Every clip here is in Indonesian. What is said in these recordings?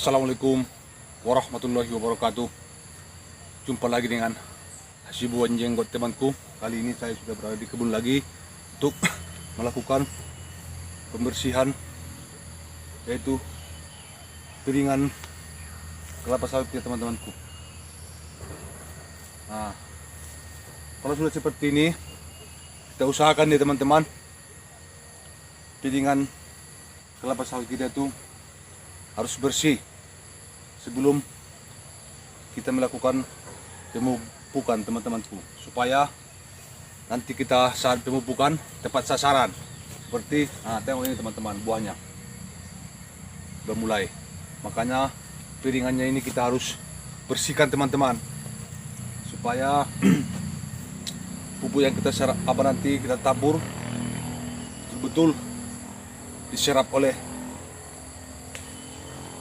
Assalamualaikum warahmatullahi wabarakatuh. Jumpa lagi dengan Hasibuan Jenggot temanku. Kali ini saya sudah berada di kebun lagi untuk melakukan pembersihan, yaitu piringan kelapa sawit ya teman-temanku. Nah, kalau sudah seperti ini, kita usahakan ya teman-teman, piringan kelapa sawit kita itu harus bersih sebelum kita melakukan pemupukan teman-temanku, supaya nanti kita saat pemupukan tepat sasaran. Seperti tengok ini teman-teman, buahnya udah mulai. Makanya piringannya ini kita harus bersihkan teman-teman, supaya pupuk yang kita serap nanti kita tabur betul-betul diserap oleh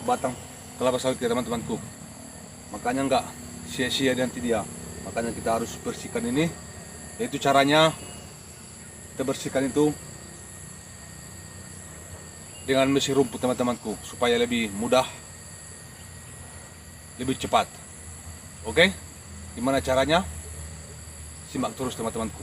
batang kelapa sawit ya teman-temanku. Makanya enggak sia-sia nanti dia. Makanya kita harus bersihkan ini. Yaitu caranya kita bersihkan itu dengan mesin rumput teman-temanku, supaya lebih mudah, lebih cepat. Oke? Gimana caranya? Simak terus teman-temanku.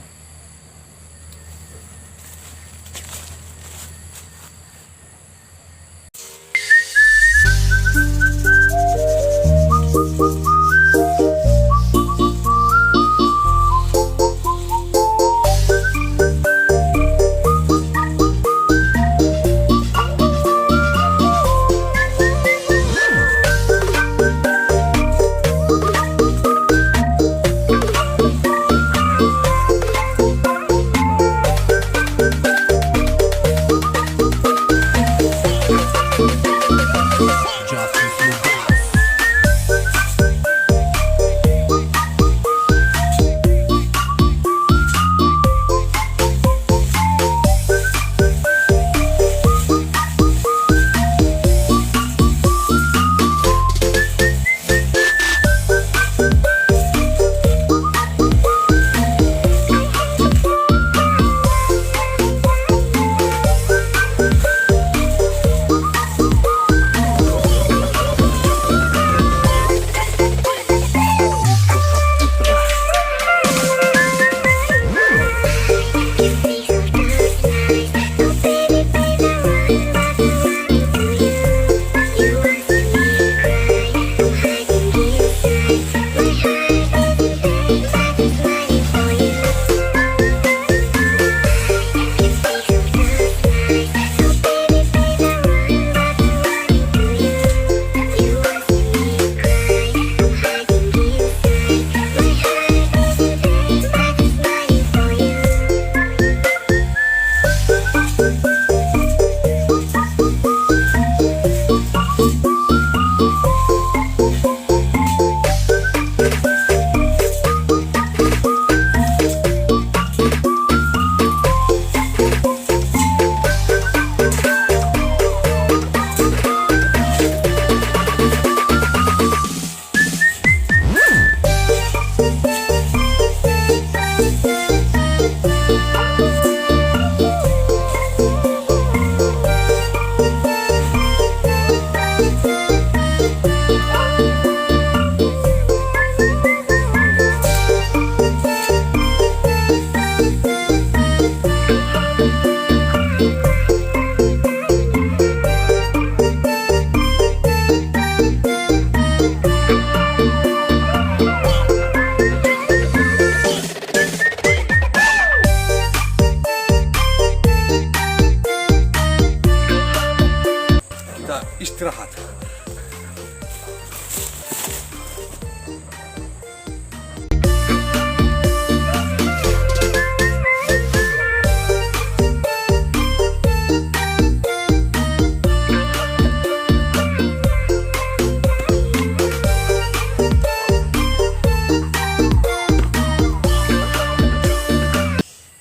Istirahat.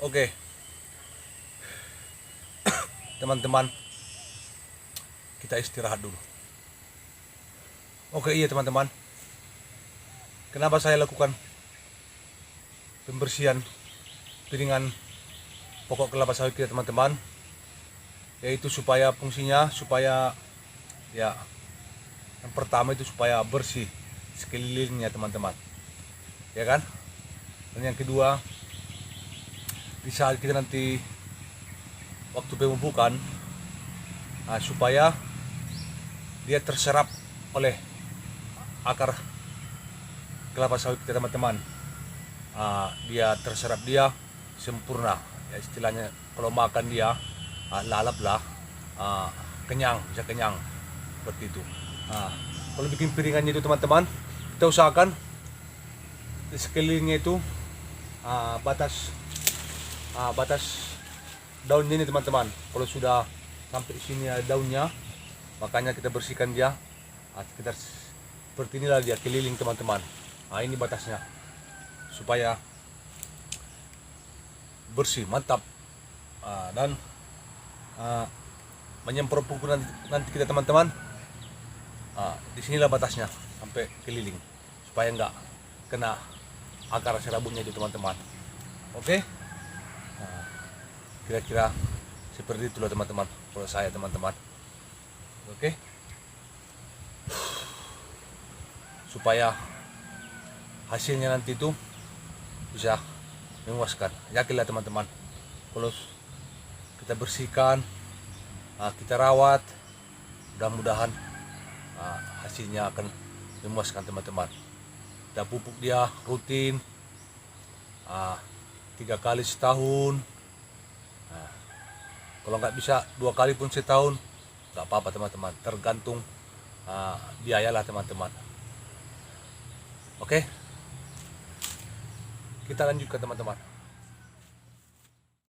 Oke. Teman-teman, kita istirahat dulu. Oke, iya teman-teman, kenapa saya lakukan pembersihan piringan pokok kelapa sawit kita teman-teman, yaitu supaya fungsinya supaya ya Yang pertama itu supaya bersih sekelilingnya teman-teman, ya kan. Dan yang kedua, di saat kita nanti waktu pemupukan, supaya dia terserap oleh akar kelapa sawit kita teman-teman. Dia terserap, dia sempurna ya, istilahnya kalau makan dia lalap lah, kenyang, bisa kenyang seperti itu. Kalau bikin piringannya itu teman-teman, kita usahakan di sekelilingnya itu batas daunnya ini teman-teman. Kalau sudah sampai sini daunnya, makanya kita bersihkan dia sekitar seperti inilah dia keliling teman-teman. Ini batasnya supaya bersih, mantap, dan menyemprot pupuk nanti kita teman-teman. Disinilah batasnya sampai keliling supaya enggak kena akar serabutnya itu teman-teman. Oke, kira-kira seperti itulah teman-teman kalau saya teman-teman. Oke, supaya hasilnya nanti itu bisa memuaskan. Yakinlah teman-teman, kalau kita bersihkan, kita rawat, mudah-mudahan hasilnya akan memuaskan teman-teman. Kita pupuk dia rutin 3 kali setahun. Kalau nggak bisa 2 kali pun setahun, nggak apa-apa teman-teman, tergantung biaya lah teman-teman. Oke, kita lanjutkan teman-teman.